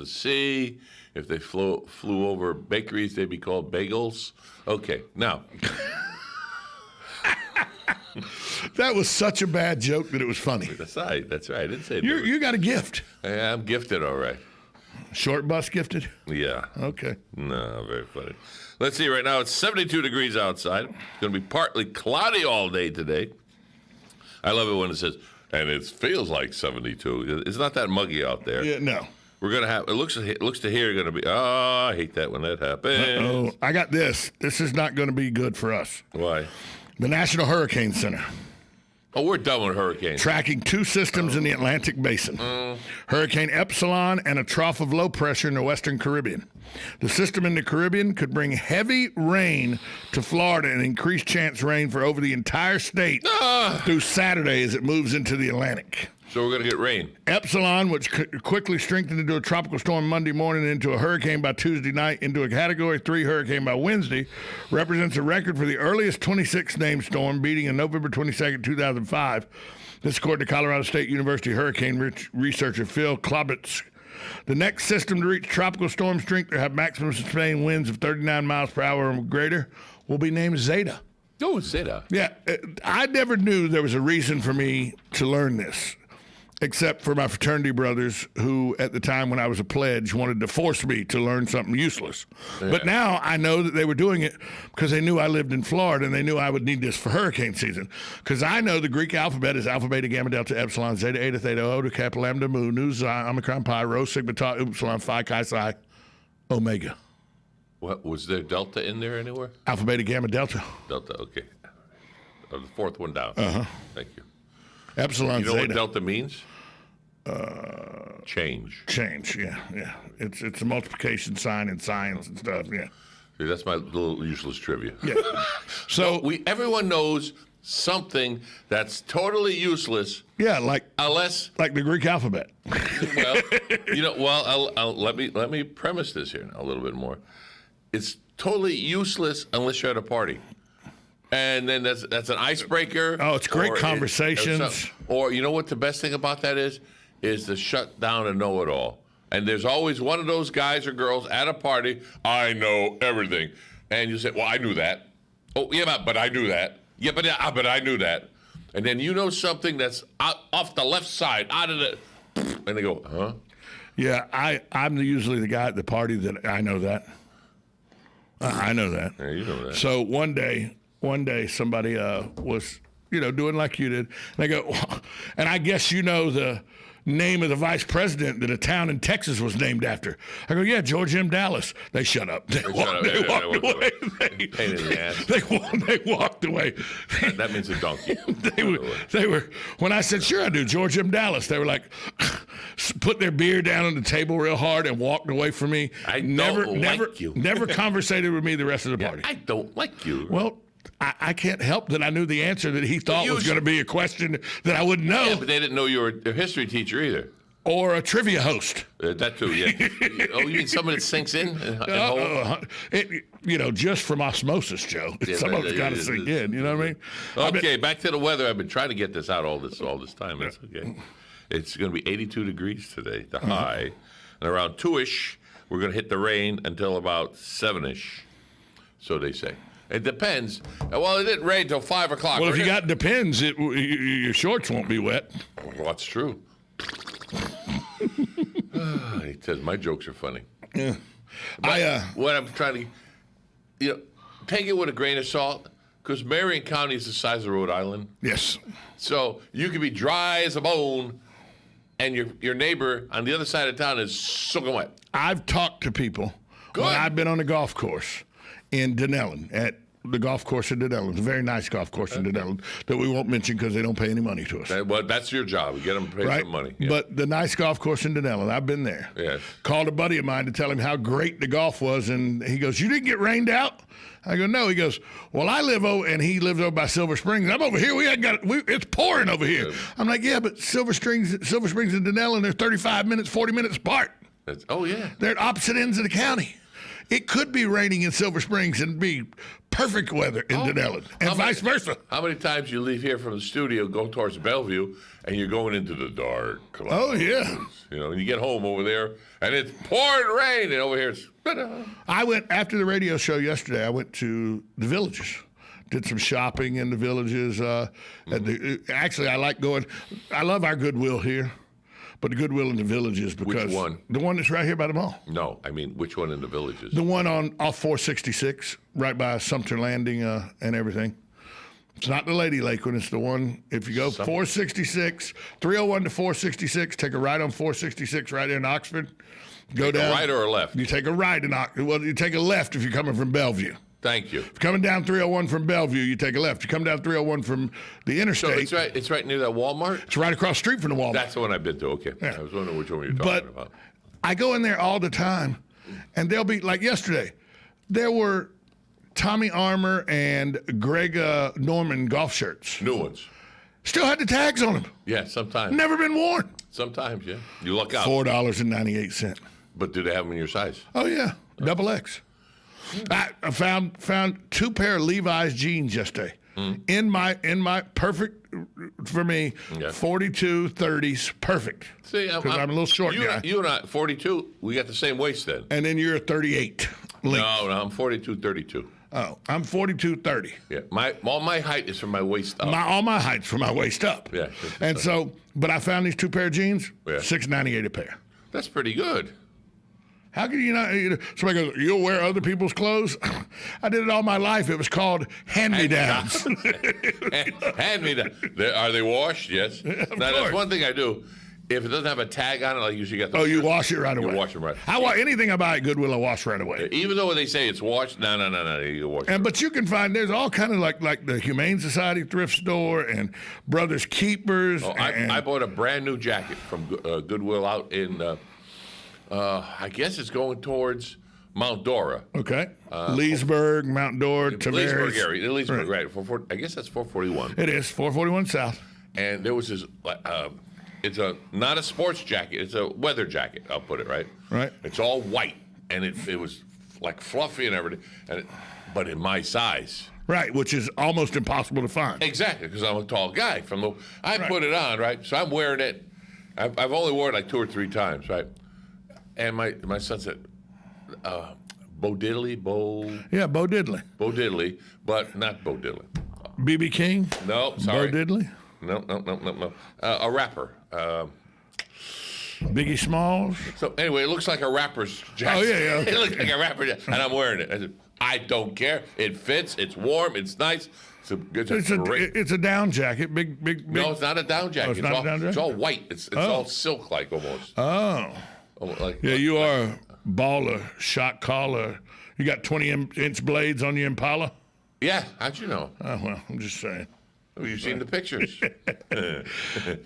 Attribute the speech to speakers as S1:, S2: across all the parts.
S1: the sea. If they flew over bakeries, they'd be called bagels. Okay, now.
S2: That was such a bad joke that it was funny.
S1: That's right. I didn't say that.
S2: You got a gift.
S1: Yeah, I'm gifted, all right.
S2: Short bus gifted?
S1: Yeah.
S2: Okay.
S1: No, very funny. Let's see. Right now, it's 72 degrees outside. It's going to be partly cloudy all day today. I love it when it says, and it feels like 72. It's not that muggy out there.
S2: Yeah, no.
S1: We're going to have, it looks to here going to be, I hate that when that happens.
S2: I got this. This is not going to be good for us.
S1: Why?
S2: The National Hurricane Center.
S1: Oh, we're done with hurricanes.
S2: Tracking two systems in the Atlantic Basin. Hurricane Epsilon and a trough of low pressure in the Western Caribbean. The system in the Caribbean could bring heavy rain to Florida and increased chance rain for over the entire state through Saturday as it moves into the Atlantic.
S1: So we're going to get rain.
S2: Epsilon, which quickly strengthened into a tropical storm Monday morning, into a hurricane by Tuesday night, into a Category 3 hurricane by Wednesday, represents a record for the earliest 26th named storm, beating in November 22nd, 2005. This according to Colorado State University hurricane researcher Phil Klobitz. The next system to reach tropical storm strength or have maximum sustained winds of 39 miles per hour or greater will be named Zeta.
S1: Oh, Zeta.
S2: Yeah, I never knew there was a reason for me to learn this, except for my fraternity brothers who, at the time when I was a pledge, wanted to force me to learn something useless. Yeah. But now I know that they were doing it because they knew I lived in Florida and they knew I would need this for hurricane season. Because I know the Greek alphabet is Alpha, Beta, Gamma, Delta, Epsilon, Zeta, Eta, Theta, Iota, Kappa, Lambda, Mu, Nu, Xi, Omicron, Pi, Rho, Sigma, Tau, Upsilon, Phi, Chi, Psi, Omega.
S1: What, was there Delta in there anywhere?
S2: Alpha, Beta, Gamma, Delta.
S1: Delta, okay. The fourth one down. Thank you.
S2: Epsilon,
S1: you know
S2: Zeta.
S1: what Delta means? Change.
S2: Change, yeah. It's a multiplication sign in science and stuff, yeah.
S1: See, that's my little useless trivia.
S2: Yeah. So
S1: everyone knows something that's totally useless.
S2: Yeah, like
S1: the
S2: Greek alphabet.
S1: Well, let me premise this here a little bit more. It's totally useless unless you're at a party. And then that's an icebreaker.
S2: Oh, it's great conversations.
S1: Or you know what the best thing about that is to shut down and know it all. And there's always one of those guys or girls at a party, I know everything. And you say, well, I knew that. Oh, yeah, but I knew that. Yeah, but I knew that. And then you know something that's off the left side, out of the, and they go, huh?
S2: Yeah, I'm usually the guy at the party that I know that. I know that.
S1: Yeah, you know that.
S2: So one day somebody was, doing like you did. And they go, and I guess you know the name of the vice president that a town in Texas was named after. I go, yeah, George M. Dallas. They shut up. They walked away.
S1: Pain in the ass.
S2: They walked away.
S1: That means a donkey.
S2: They were, when I said, sure I do, George M. Dallas, they were like, put their beer down on the table real hard and walked away from me.
S1: I don't like you.
S2: Never conversated with me the rest of the party.
S1: I don't like you.
S2: Well, I can't help that I knew the answer that he thought was going to be a question that I wouldn't know.
S1: Yeah, but they didn't know you were a history teacher either.
S2: Or a trivia host.
S1: That too, yeah. Oh, you mean someone that sinks in?
S2: Just from osmosis, Joe.
S1: Yeah,
S2: Some of it's got to sink in, you know what I mean?
S1: Okay, back to the weather. I've been trying to get this out all this time. That's okay. It's going to be 82 degrees today, the high. And around 2-ish, we're going to hit the rain until about 7-ish. So they say. It depends. Well, it didn't rain until 5 o'clock.
S2: Well, if you got depends, your shorts won't be wet.
S1: Well, that's true. He says my jokes are funny.
S2: Yeah.
S1: What I'm trying to, take it with a grain of salt, because Marion County is the size of Rhode Island.
S2: Yes.
S1: So you can be dry as a bone, and your neighbor on the other side of town is soaking wet.
S2: I've talked to people when I've been on the golf course in Denellen, at the golf course in Denellen. It's a very nice golf course in Denellen that we won't mention because they don't pay any money to us.
S1: Well, that's your job. You get them to pay some money. Yeah.
S2: But the nice golf course in Denellen, I've been there.
S1: Yes.
S2: Called a buddy of mine to tell him how great the golf was, and he goes, you didn't get rained out? I go, no. He goes, well, I live over, and he lives over by Silver Springs. I'm over here. It's pouring over here. Yeah. I'm like, yeah, but Silver Springs and Denellen, they're 35 minutes, 40 minutes apart.
S1: Oh, yeah.
S2: They're at opposite ends of the county. it could be raining in Silver Springs and be perfect weather in Denellen, and vice versa.
S1: How many times you leave here from the studio, go towards Bellevue, and you're going into the dark clouds?
S2: Oh, yeah.
S1: You know, and you get home over there, and it's pouring rain, and over here it's...
S2: I went, after the radio show yesterday, I went to the Villages. Did some shopping in the Villages. Actually, I like going. I love our Goodwill here, but the Goodwill in the Villages because
S1: Which one?
S2: The one that's right here by the mall.
S1: No, I mean, which one in the Villages?
S2: The one off 466, right by Sumter Landing and everything. It's not the Lady Lake one. It's the one, if you go 466, 301 to 466, take a right on 466 right there in Oxford. Go
S1: Take
S2: down.
S1: a right or a left?
S2: You take a right in Oxford. Well, you take a left if you're coming from Bellevue.
S1: Thank you.
S2: If you're coming down 301 from Bellevue, you take a left. You come down 301 from the interstate.
S1: So it's right near that Walmart?
S2: It's right across the street from the Walmart.
S1: That's the one I've been to, okay.
S2: Yeah.
S1: I was wondering which one you were talking about.
S2: I go in there all the time, and they'll be, like yesterday, there were Tommy Armour and Greg Norman golf shirts.
S1: New ones.
S2: Still had the tags on them.
S1: Yeah, sometimes.
S2: Never been worn.
S1: Sometimes, yeah. You luck out.
S2: $4.98.
S1: But do they have them in your size?
S2: Oh, yeah. Double X. I found 2 pair of Levi's jeans yesterday in my perfect for me 42 30s perfect.
S1: See,
S2: because I'm a little short guy.
S1: You and I, 42. We got the same waist then.
S2: And then you're a 38.
S1: No, I'm 42 32.
S2: Oh, I'm 42 30.
S1: Yeah, all my height is from my waist up.
S2: All my height's from my waist up.
S1: Yeah.
S2: And so, but I found these 2 pair of jeans,
S1: Yeah.
S2: $6.98 a pair.
S1: That's pretty good.
S2: How can you not? Somebody goes, you'll wear other people's clothes? I did it all my life. It was called hand-me-downs.
S1: Hand-me-down. Are they washed? Yes. Now, that's one thing I do. If it doesn't have a tag on it, I usually get the
S2: you wash it right away.
S1: You wash them right.
S2: Anything I buy at Goodwill, I wash right away.
S1: Even though they say it's washed, no, you wash it.
S2: But you can find, there's all kind of like the Humane Society thrift store and Brothers Keepers.
S1: I bought a brand new jacket from Goodwill out in... I guess it's going towards Mount Dora.
S2: Okay. Leesburg, Mount Dora, Tavares.
S1: Leesburg area. Leesburg, right. I guess that's 441.
S2: It is, 441 South.
S1: And there was this, it's not a sports jacket, it's a weather jacket, I'll put it, right?
S2: Right.
S1: It's all white, and it was like fluffy and everything, but in my size.
S2: Right, which is almost impossible to find.
S1: Exactly, because I'm a tall guy. Put it on, right? So I'm wearing it. I've only worn it like 2 or 3 times, right? And my son said, Bo Diddley,
S2: Yeah, Bo Diddley.
S1: Bo Diddley, but not Bo Diddley.
S2: B.B. King?
S1: No, sorry.
S2: Bo Diddley?
S1: No. A rapper.
S2: Biggie Smalls?
S1: So anyway, it looks like a rapper's jacket.
S2: Oh, yeah.
S1: It looks like a rapper jacket, and I'm wearing it. I said, I don't care. It fits. It's warm. It's nice.
S2: It's a down jacket. Big.
S1: No, it's not a down jacket.
S2: It's not a down jacket?
S1: It's all white. It's all silk-like almost.
S2: Oh. You are a baller, shot caller. You got 20-inch blades on your Impala?
S1: Yeah, how'd you know?
S2: Oh, well, I'm just saying.
S1: Have you seen the pictures?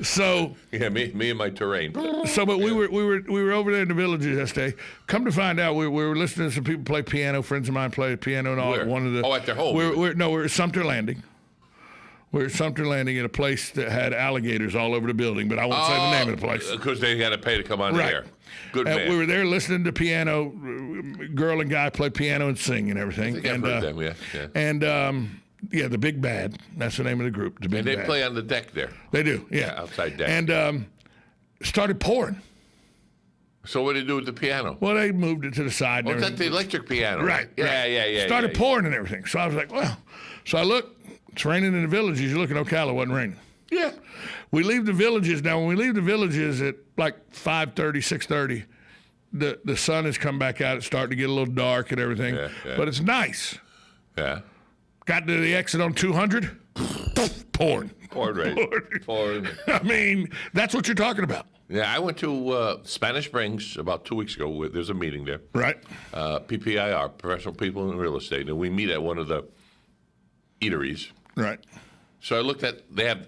S2: So
S1: yeah, me and my terrain.
S2: So, but we were over there in the Villages yesterday. Come to find out, we were listening to some people play piano. Friends of mine play piano and all.
S1: Where?
S2: One of the
S1: at their home.
S2: We're at Sumter Landing. We're at Sumter Landing at a place that had alligators all over the building, but I won't say the name of the place.
S1: Because they had to pay to come on the air. Good man.
S2: We were there listening to piano. Girl and guy play piano and sing and everything.
S1: I think I've heard them, yeah.
S2: And yeah, the Big Bad. That's the name of the group. The Big Bad.
S1: And they play on the deck there.
S2: They do, yeah.
S1: Outside deck.
S2: And started pouring.
S1: So what did they do with the piano?
S2: Well, they moved it to the side.
S1: Oh, that's the electric piano.
S2: Right.
S1: Yeah.
S2: Started pouring and everything. So I was like, well. So I look. It's raining in the Villages. You look in Ocala, it wasn't raining.
S1: Yeah.
S2: We leave the Villages. Now, when we leave the Villages at like 5:30, 6:30, the sun has come back out. It's starting to get a little dark and everything.
S1: Yeah.
S2: But it's nice.
S1: Yeah.
S2: Got to the exit on 200. Pouring.
S1: Pouring.
S2: I mean, that's what you're talking about.
S1: Yeah, I went to Spanish Springs about 2 weeks ago. There's a meeting there.
S2: Right.
S1: PPIR, Professional People in Real Estate, and we meet at one of the eateries.
S2: Right.
S1: So I looked at,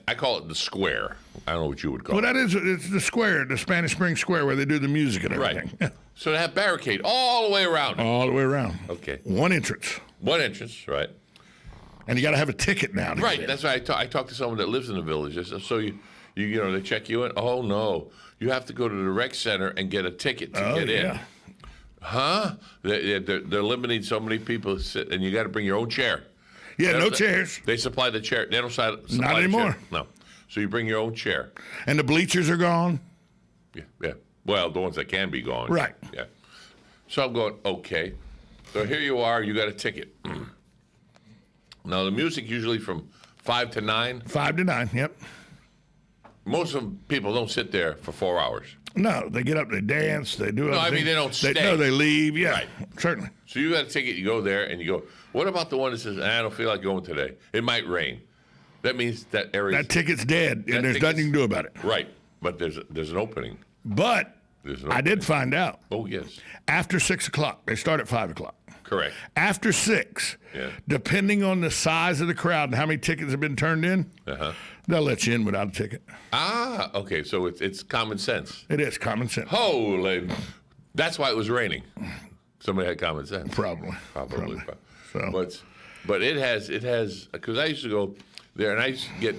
S1: I call it the square. I don't know what you would call it.
S2: Well, it's the square, the Spanish Spring Square, where they do the music and everything.
S1: Right. So they have barricade all the way around.
S2: All the way around.
S1: Okay.
S2: One entrance.
S1: Right.
S2: And you got to have a ticket now.
S1: Right. That's why I talked to someone that lives in the village. So you they check you in. Oh no, you have to go to the rec center and get a ticket to get in. Huh? They're limiting so many people to sit, and you got to bring your own chair.
S2: Yeah, no chairs.
S1: They supply the chair. They don't supply
S2: Not anymore.
S1: The chair. No. So you bring your own chair.
S2: And the bleachers are gone.
S1: Yeah. Well, the ones that can be gone.
S2: Right.
S1: Yeah. So I'm going, okay. So here you are. You got a ticket. Now, the music usually from 5 to 9.
S2: 5 to 9, yep.
S1: Most of people don't sit there for 4 hours.
S2: No, they get up, they dance, they do.
S1: No, I mean they don't stay.
S2: No, they leave. Yeah,
S1: Right.
S2: Certainly.
S1: So you got a ticket. You go there and you go. What about the one that says, I don't feel like going today? It might rain. That means that area.
S2: That ticket's dead, and there's nothing you can do about it.
S1: Right, but there's an opening.
S2: But I did find out.
S1: Oh yes.
S2: After 6 o'clock, they start at 5 o'clock.
S1: Correct.
S2: After 6, depending on the size of the crowd and how many tickets have been turned in, they'll let you in without a ticket.
S1: Ah, okay. So it's common sense.
S2: It is common sense.
S1: Holy, that's why it was raining. Somebody had common sense.
S2: Probably.
S1: So. But it has because I used to go there and I used to get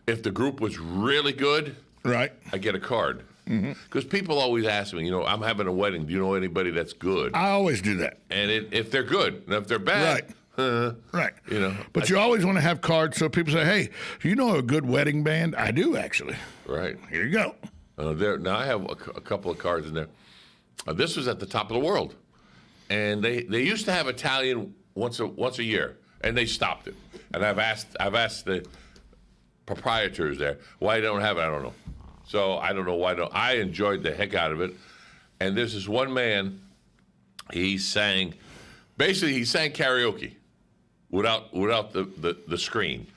S1: if the group was really good,
S2: right?
S1: I get a card. Because people always ask me, I'm having a wedding. Do you know anybody that's good?
S2: I always do that.
S1: And if they're good, and if they're bad,
S2: right.
S1: But
S2: you always want to have cards so people say, "Hey, do you know a good wedding band?" I do actually.
S1: Right.
S2: Here you go.
S1: Now I have a couple of cards in there. This was at the top of the world, and they used to have Italian once a year, and they stopped it. And I've asked the proprietors there why they don't have it. I don't know. So I don't know why. I enjoyed the heck out of it. And there's this one man. He sang karaoke without the screen.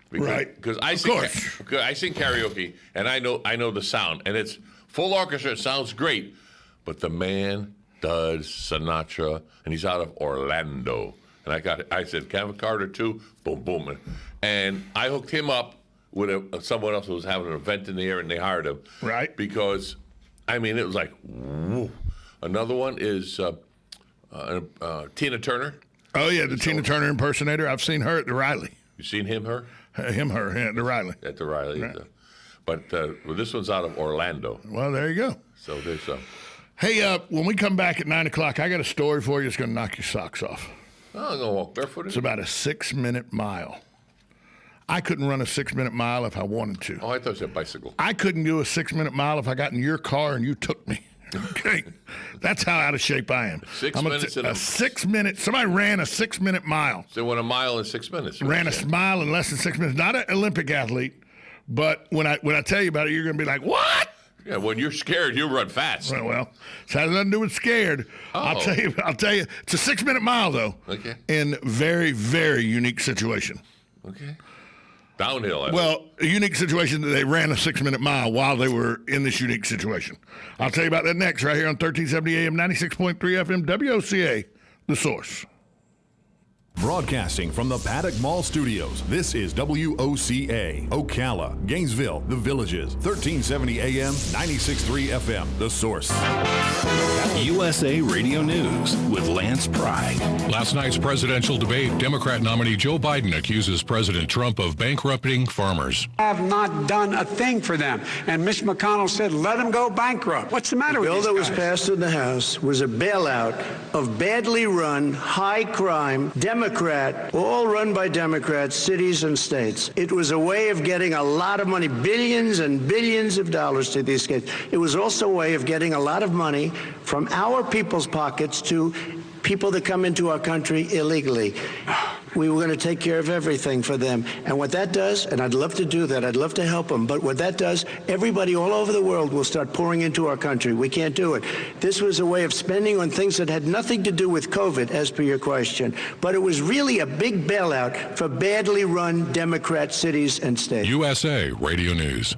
S1: Because I sing karaoke and I know the sound and it's full orchestra. It sounds great, but the man does Sinatra and he's out of Orlando. And I said, "Can I have a card or two?" Boom, boom, and I hooked him up with someone else who was having an event in the area, and they hired him.
S2: Right.
S1: Because, it was like, woo. Another one is Tina Turner.
S2: Oh, yeah, the Tina Turner impersonator. I've seen her at the Riley.
S1: You seen him, her?
S2: Her, at the Riley.
S1: At the Riley. Right. But this one's out of Orlando.
S2: Well, there you go.
S1: So there's some.
S2: Hey, when we come back at 9 o'clock, I got a story for you that's going to knock your socks off.
S1: Oh, I'm going to walk barefooted?
S2: It's about a 6-minute mile. I couldn't run a 6-minute mile if I wanted to.
S1: Oh, I thought you said bicycle.
S2: I couldn't do a 6-minute mile if I got in your car and you took me. Okay? That's how out of shape I am.
S1: 6 minutes in
S2: a 6 minute. Somebody ran a 6-minute mile.
S1: So went a mile in 6 minutes.
S2: Ran a mile in less than 6 minutes. Not an Olympic athlete, but when I tell you about it, you're going to be like, what?
S1: Yeah, when you're scared, you run fast.
S2: Well, it has nothing to do with scared.
S1: Oh.
S2: I'll tell you. It's a 6-minute mile, though.
S1: Okay.
S2: In very, very unique situation.
S1: Okay. Downhill.
S2: Well, a unique situation that they ran a 6-minute mile while they were in this unique situation. I'll tell you about that next, right here on 1370 AM, 96.3 FM, WOCA, The Source.
S3: Broadcasting from the Paddock Mall Studios, this is WOCA, Ocala, Gainesville, The Villages, 1370 AM, 96.3 FM, The Source.
S4: USA Radio News with Lance Pride.
S5: Last night's presidential debate, Democrat nominee Joe Biden accuses President Trump of bankrupting farmers.
S6: Have not done a thing for them. And Mitch McConnell said, let them go bankrupt. What's the matter with these guys?
S7: The bill that was passed in the House was a bailout of badly run, high-crime, Democrat, all run by Democrats, cities and states. It was a way of getting a lot of money, billions and billions of dollars to these states. It was also a way of getting a lot of money from our people's pockets to people that come into our country illegally. We were going to take care of everything for them. And what that does, and I'd love to do that, I'd love to help them, but what that does, everybody all over the world will start pouring into our country. We can't do it. This was a way of spending on things that had nothing to do with COVID, as per your question. But it was really a big bailout for badly run Democrat cities and states.
S5: USA Radio News.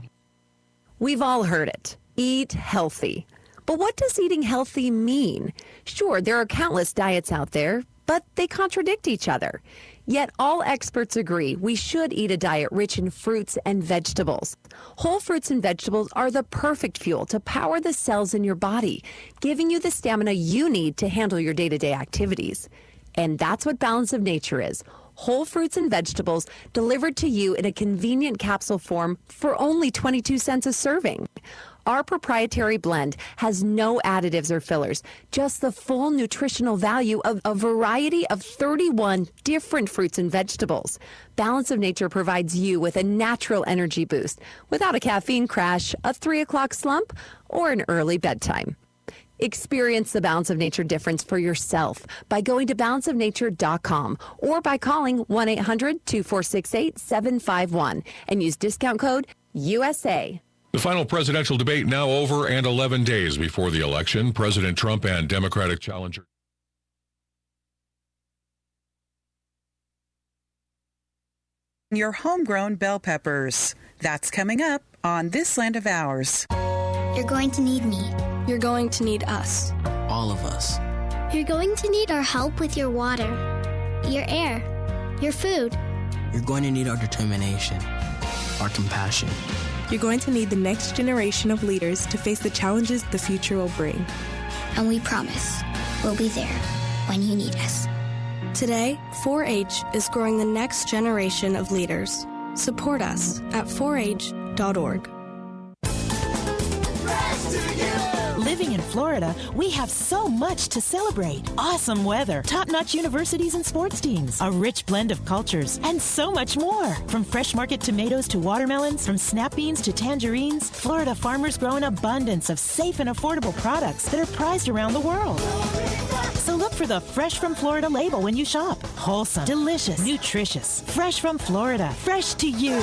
S8: We've all heard it. Eat healthy. But what does eating healthy mean? Sure, there are countless diets out there, but they contradict each other. Yet all experts agree we should eat a diet rich in fruits and vegetables. Whole fruits and vegetables are the perfect fuel to power the cells in your body, giving you the stamina you need to handle your day-to-day activities. And that's what Balance of Nature is. Whole fruits and vegetables delivered to you in a convenient capsule form for only 22 cents a serving. Our proprietary blend has no additives or fillers, just the full nutritional value of a variety of 31 different fruits and vegetables. Balance of Nature provides you with a natural energy boost without a caffeine crash, a 3 o'clock slump, or an early bedtime. Experience the Balance of Nature difference for yourself by going to balanceofnature.com or by calling 1-800-2468-751 and use discount code USA.
S5: The final presidential debate now over and 11 days before the election. President Trump and Democratic challenger.
S9: Your homegrown bell peppers. That's coming up on This Land of Ours.
S10: You're going to need me.
S11: You're going to need us.
S12: All of us.
S10: You're going to need our help with your water, your air, your food.
S12: You're going to need our determination, our compassion.
S11: You're going to need the next generation of leaders to face the challenges the future will bring.
S10: And we promise we'll be there when you need us.
S11: Today, 4-H is growing the next generation of leaders. Support us at 4h.org.
S13: Living in Florida, we have so much to celebrate. Awesome weather, top-notch universities and sports teams, a rich blend of cultures, and so much more. From fresh market tomatoes to watermelons, from snap beans to tangerines, Florida farmers grow an abundance of safe and affordable products that are prized around the world. So look for the Fresh from Florida label when you shop. Wholesome, delicious, nutritious. Fresh from Florida. Fresh to you.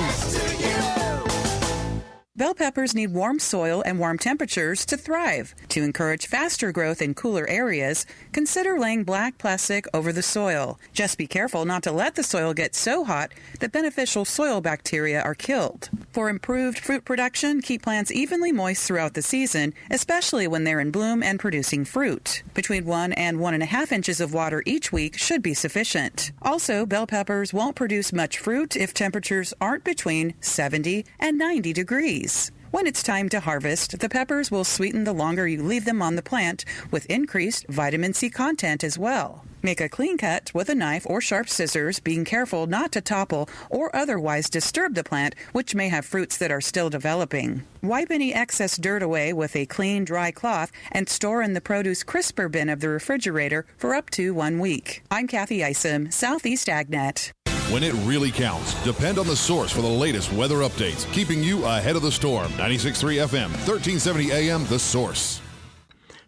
S9: Bell peppers need warm soil and warm temperatures to thrive. To encourage faster growth in cooler areas, consider laying black plastic over the soil. Just be careful not to let the soil get so hot that beneficial soil bacteria are killed. For improved fruit production, keep plants evenly moist throughout the season, especially when they're in bloom and producing fruit. Between 1 and 1.5 inches of water each week should be sufficient. Also, bell peppers won't produce much fruit if temperatures aren't between 70 and 90 degrees. When it's time to harvest, the peppers will sweeten the longer you leave them on the plant with increased vitamin C content as well. Make a clean cut with a knife or sharp scissors, being careful not to topple or otherwise disturb the plant, which may have fruits that are still developing. Wipe any excess dirt away with a clean, dry cloth and store in the produce crisper bin of the refrigerator for up to 1 week. I'm Kathy Isom, Southeast AgNet.
S3: When it really counts, depend on the source for the latest weather updates, keeping you ahead of the storm. 96.3 FM, 1370 AM, The Source.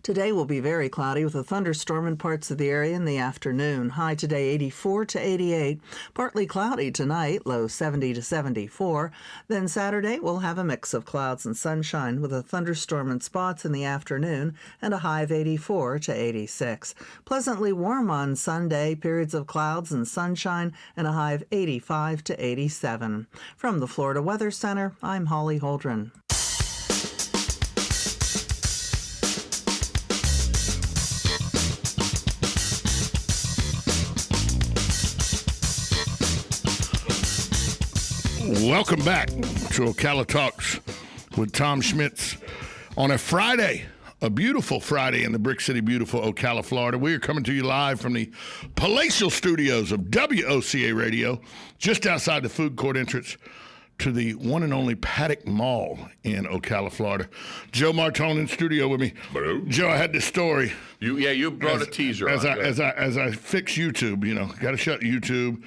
S14: Today will be very cloudy with a thunderstorm in parts of the area in the afternoon. High today 84 to 88. Partly cloudy tonight, low 70 to 74. Then Saturday we'll have a mix of clouds and sunshine with a thunderstorm in spots in the afternoon and a high of 84 to 86. Pleasantly warm on Sunday, periods of clouds and sunshine and a high of 85 to 87. From the Florida Weather Center, I'm Holly Holdren.
S2: Welcome back to Ocala Talks with Tom Schmitz on a Friday, a beautiful Friday in the Brick City, beautiful Ocala, Florida. We are coming to you live from the palatial studios of WOCA Radio, just outside the food court entrance to the one and only Paddock Mall in Ocala, Florida. Joe Martone in studio with me.
S1: Hello.
S2: Joe, I had this story.
S1: You brought a teaser
S2: as
S1: on.
S2: I fix YouTube, got to shut YouTube.